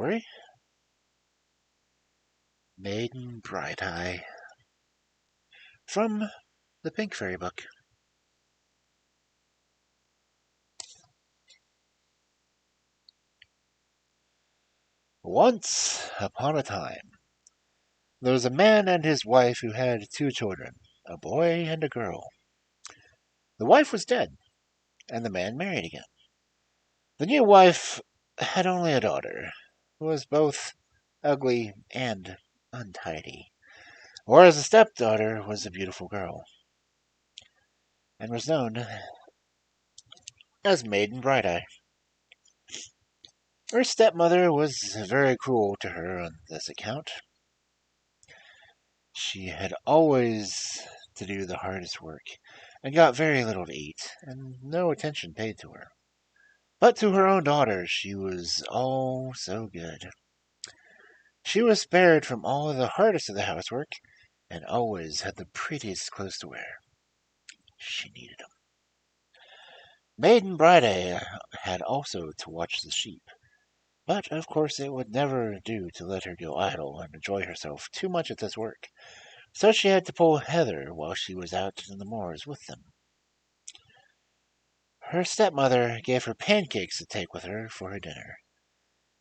story, Maiden Bright-Eye, from the Pink Fairy book. Once upon a time, there was a man and his wife who had 2 children, a boy and a girl. The wife was dead, and the man married again. The new wife had only a daughter, who was both ugly and untidy, whereas the stepdaughter was a beautiful girl, and was known as Maiden Bright-Eye. Her stepmother was very cruel to her on this account. She had always to do the hardest work, and got very little to eat, and no attention paid to her. But to her own daughter she was all so good. She was spared from all of the hardest of the housework, and always had the prettiest clothes to wear. She needed them. Maiden Bright-Eye had also to watch the sheep, but of course it would never do to let her go idle and enjoy herself too much at this work, so she had to pull heather while she was out in the moors with them. Her stepmother gave her pancakes to take with her for her dinner,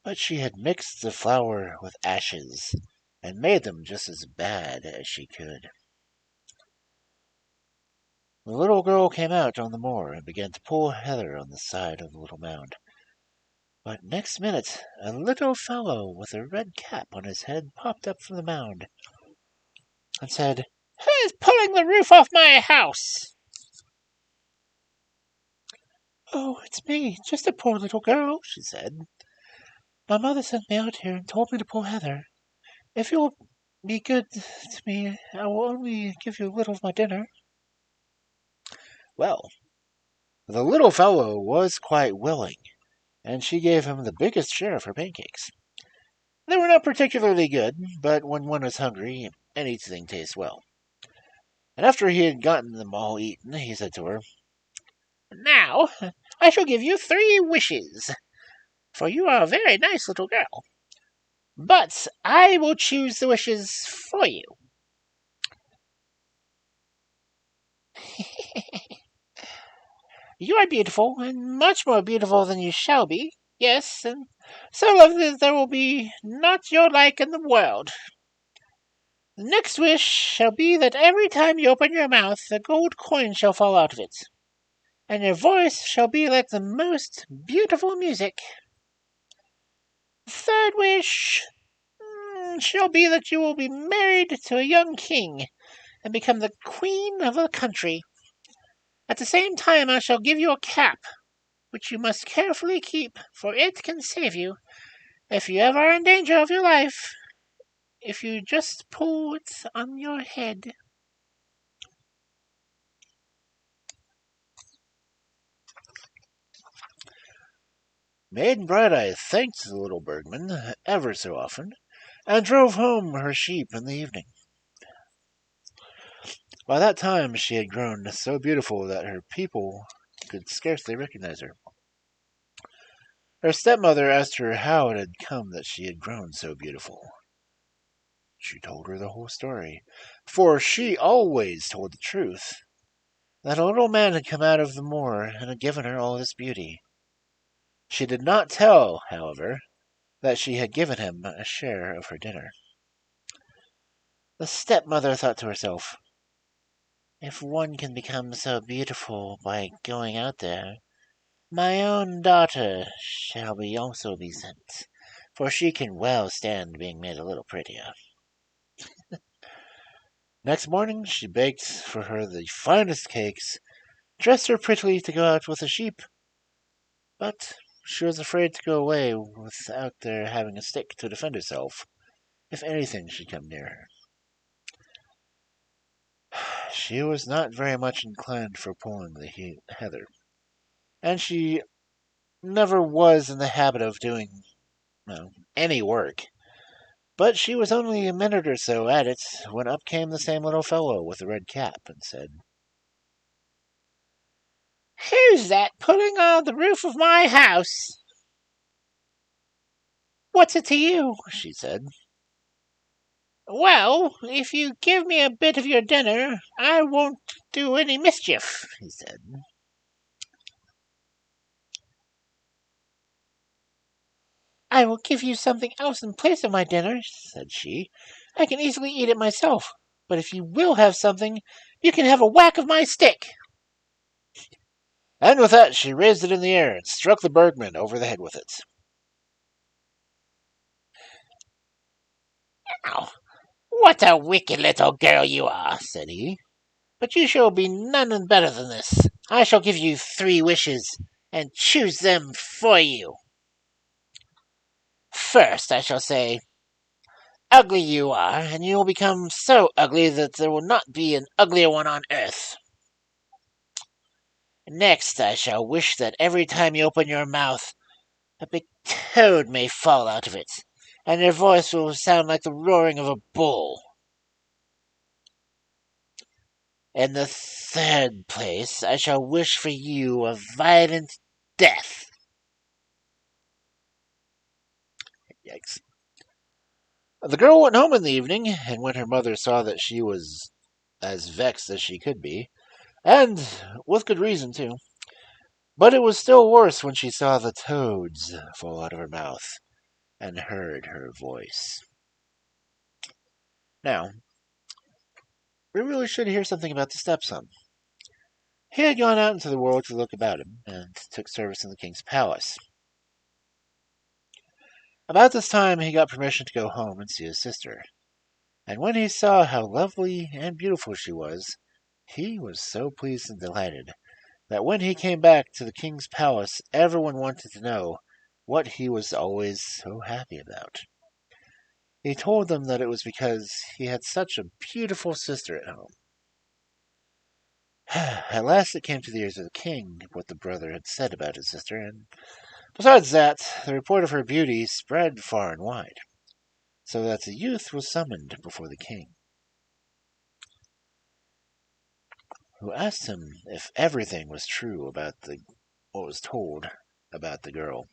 but she had mixed the flour with ashes and made them just as bad as she could. The little girl came out on the moor and began to pull heather on the side of the little mound. But next minute a little fellow with a red cap on his head popped up from the mound and said, "Who's pulling the roof off my house?" "Oh, it's me, just a poor little girl," she said. "My mother sent me out here and told me to pull heather. If you'll be good to me, I will only give you a little of my dinner." Well, the little fellow was quite willing, and she gave him the biggest share of her pancakes. They were not particularly good, but when one is hungry, anything tastes well. And after he had gotten them all eaten, he said to her, "Now I shall give you 3 wishes, for you are a very nice little girl. But I will choose the wishes for you." "You are beautiful, and much more beautiful than you shall be. Yes, and so lovely that there will be not your like in the world. The next wish shall be that every time you open your mouth, a gold coin shall fall out of it, and your voice shall be like the most beautiful music. The third wish shall be that you will be married to a young king, and become the queen of a country. At the same time I shall give you a cap, which you must carefully keep, for it can save you, if you ever are in danger of your life, if you just pull it on your head." Maiden Bright-Eye thanked the little bergman ever so often, and drove home her sheep in the evening. By that time she had grown so beautiful that her people could scarcely recognize her. Her stepmother asked her how it had come that she had grown so beautiful. She told her the whole story, for she always told the truth, that a little man had come out of the moor and had given her all this beauty. She did not tell, however, that she had given him a share of her dinner. The stepmother thought to herself, "If one can become so beautiful by going out there, my own daughter shall also be sent, for she can well stand being made a little prettier." Next morning she baked for her the finest cakes, dressed her prettily to go out with the sheep, but she was afraid to go away without their having a stick to defend herself, if anything should come near her. She was not very much inclined for pulling the heather, and she never was in the habit of doing any work. But she was only a minute or so at it when up came the same little fellow with the red cap and said, "Who's that pulling on the roof of my house?" "What's it to you?" she said. "Well, if you give me a bit of your dinner, I won't do any mischief," he said. "I will give you something else in place of my dinner," said she. "I can easily eat it myself, but if you will have something, you can have a whack of my stick." And with that, she raised it in the air and struck the Bergman over the head with it. "Now, what a wicked little girl you are," said he. "But you shall be none better than this. I shall give you 3 wishes, and choose them for you. First, I shall say, ugly you are, and you will become so ugly that there will not be an uglier one on earth. Next, I shall wish that every time you open your mouth, a big toad may fall out of it, and your voice will sound like the roaring of a bull. In the third place, I shall wish for you a violent death." Yikes. The girl went home in the evening, and when her mother saw that she was as vexed as she could be, and with good reason too, but it was still worse when she saw the toads fall out of her mouth and heard her voice. Now, we really should hear something about the stepson. He had gone out into the world to look about him, and took service in the king's palace. About this time he got permission to go home and see his sister, and when he saw how lovely and beautiful she was, he was so pleased and delighted that when he came back to the king's palace everyone wanted to know what he was always so happy about. He told them that it was because he had such a beautiful sister at home. At last it came to the ears of the king what the brother had said about his sister, and besides that, the report of her beauty spread far and wide, so that the youth was summoned before the king, who asked him if everything was true about what was told about the girl.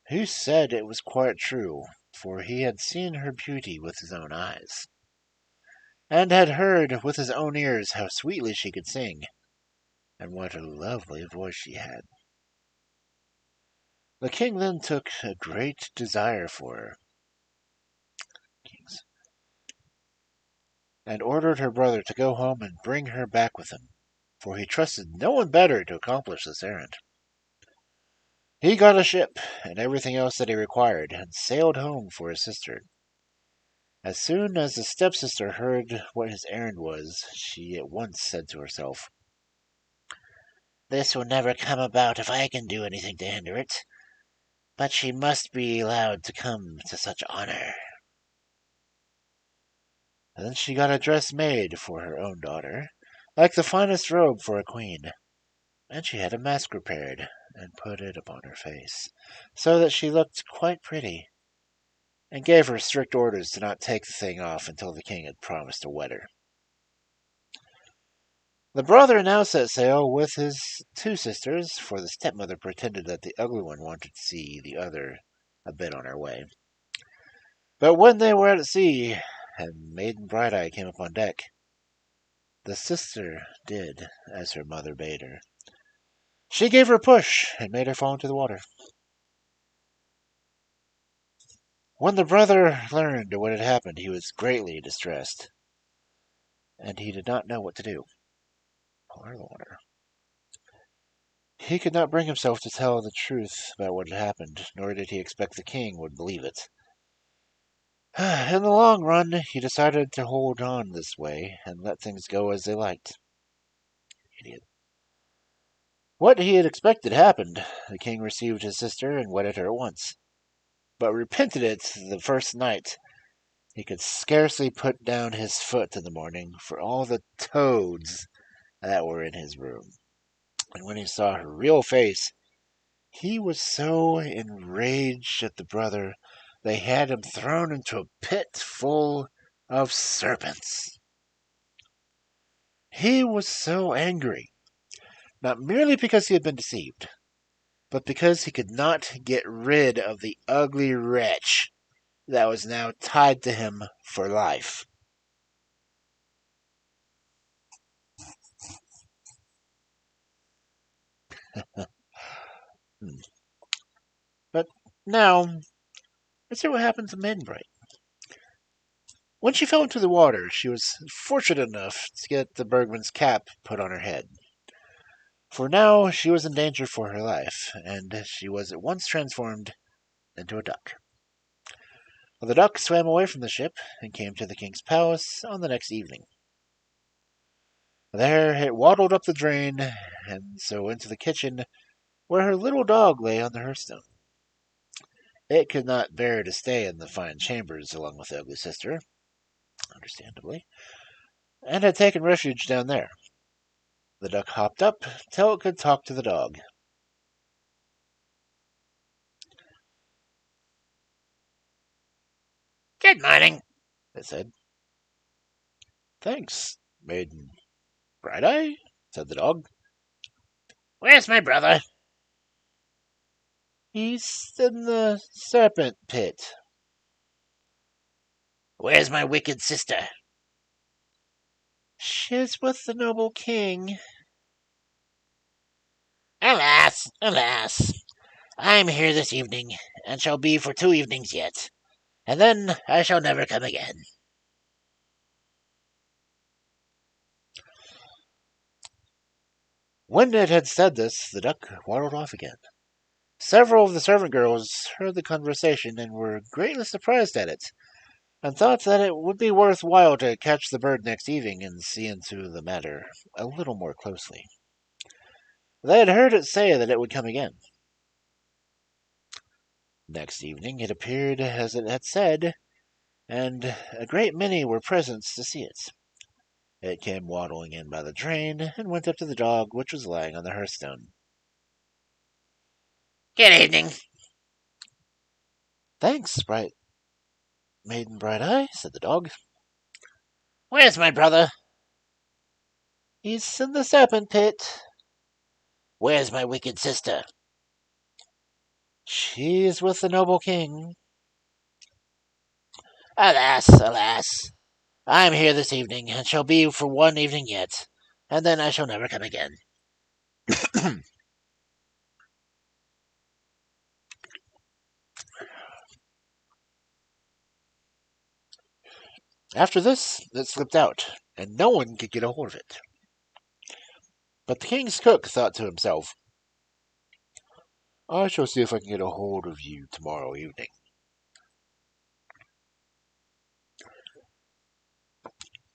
He said it was quite true, for he had seen her beauty with his own eyes, and had heard with his own ears how sweetly she could sing, and what a lovely voice she had. The king then took a great desire for her, and ordered her brother to go home and bring her back with him, for he trusted no one better to accomplish this errand. He got a ship and everything else that he required, and sailed home for his sister. As soon as the stepsister heard what his errand was, she at once said to herself, "This will never come about if I can do anything to hinder it, but she must be allowed to come to such honor." Then she got a dress made for her own daughter, like the finest robe for a queen, and she had a mask prepared, and put it upon her face, so that she looked quite pretty, and gave her strict orders to not take the thing off until the king had promised to wed her. The brother now set sail with his 2 sisters, for the stepmother pretended that the ugly one wanted to see the other a bit on her way. But when they were at sea, and Maiden Bright-Eye came up on deck, the sister did as her mother bade her. She gave her a push, and made her fall into the water. When the brother learned what had happened, he was greatly distressed, and he did not know what to do. Pull her in the water. He could not bring himself to tell the truth about what had happened, nor did he expect the king would believe it. In the long run, he decided to hold on this way, and let things go as they liked. Idiot. What he had expected happened. The king received his sister and wedded her at once, but repented it the first night. He could scarcely put down his foot in the morning for all the toads that were in his room. And when he saw her real face, he was so enraged at the brother, they had him thrown into a pit full of serpents. He was so angry, not merely because he had been deceived, but because he could not get rid of the ugly wretch that was now tied to him for life. But now, let's see what happened to Maiden Bright. When she fell into the water, she was fortunate enough to get the Bergman's cap put on her head. For now she was in danger for her life, and she was at once transformed into a duck. The duck swam away from the ship and came to the king's palace on the next evening. There it waddled up the drain, and so into the kitchen, where her little dog lay on the hearthstone. It could not bear to stay in the fine chambers along with the ugly sister, understandably, and had taken refuge down there. The duck hopped up till it could talk to the dog. Good morning, It said. Thanks, Maiden Bright-Eye, said the dog. Where's my brother? He's in the serpent pit. Where's my wicked sister? She's with the noble king. Alas, alas, I am here this evening, and shall be for 2 evenings yet, and then I shall never come again. When it had said this, the duck waddled off again. Several of the servant girls heard the conversation and were greatly surprised at it, and thought that it would be worth while to catch the bird next evening and see into the matter a little more closely. They had heard it say that it would come again. Next evening it appeared as it had said, and a great many were present to see it. It came waddling in by the drain and went up to the dog which was lying on the hearthstone. Good evening. Thanks, Maiden Bright-Eye, said the dog. Where's my brother? He's in the serpent pit. Where's my wicked sister? She's with the noble king. Alas, alas, I am here this evening, and shall be for 1 evening yet, and then I shall never come again. After this, it slipped out, and no one could get a hold of it. But the king's cook thought to himself, I shall see if I can get a hold of you tomorrow evening.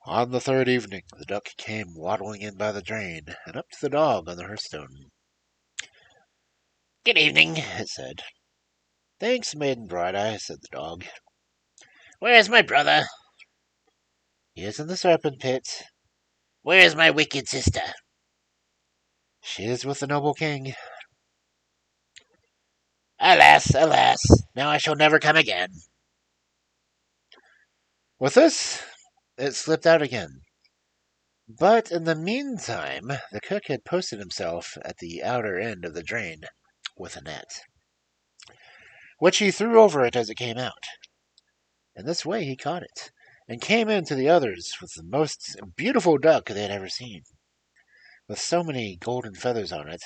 On the third evening, the duck came waddling in by the drain, and up to the dog on the hearthstone. Good evening, it said. Thanks, Maiden Bright-Eye, said the dog. Where's my brother? He is in the serpent pit. Where's my wicked sister? She is with the noble king. Alas, alas, now I shall never come again. With this, it slipped out again. But in the meantime, the cook had posted himself at the outer end of the drain with a net, which he threw over it as it came out. In this way he caught it, and came in to the others with the most beautiful duck they had ever seen, with so many golden feathers on it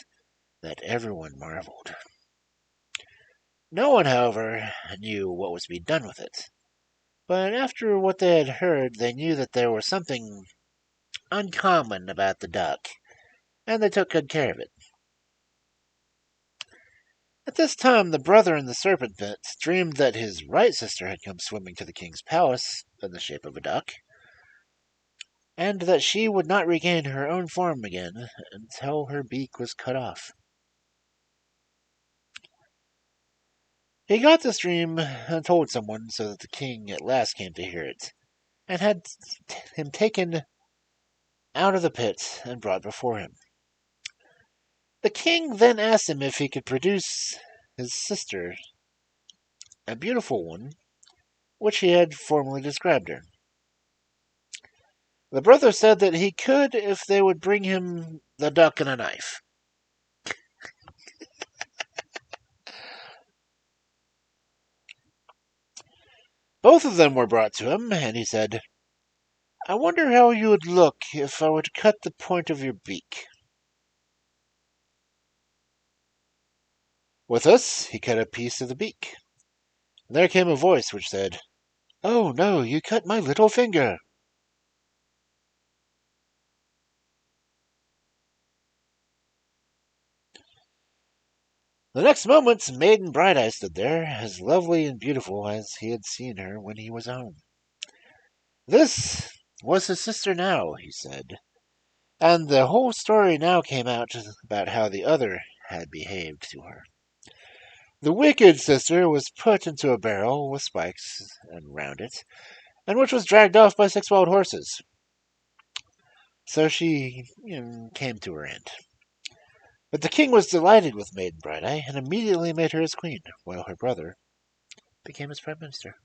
that everyone marveled. No one, however, knew what was to be done with it, but after what they had heard, they knew that there was something uncommon about the duck, and they took good care of it. At this time, the brother in the serpent pit dreamed that his right sister had come swimming to the king's palace in the shape of a duck, and that she would not regain her own form again until her beak was cut off. He got this dream and told someone, so that the king at last came to hear it, and had him taken out of the pit and brought before him. The king then asked him if he could produce his sister, a beautiful one, which he had formerly described her. The brother said that he could if they would bring him the duck and a knife. Both of them were brought to him, and he said, I wonder how you would look if I were to cut the point of your beak. With this, he cut a piece of the beak. And there came a voice which said, Oh, no, you cut my little finger. The next moment, Maiden Bright-Eye stood there, as lovely and beautiful as he had seen her when he was home. This was his sister now, he said, and the whole story now came out about how the other had behaved to her. The wicked sister was put into a barrel with spikes round it, and which was dragged off by 6 wild horses. So she came to her end. But the king was delighted with Maiden Bright-Eye, and immediately made her his queen, while her brother became his prime minister.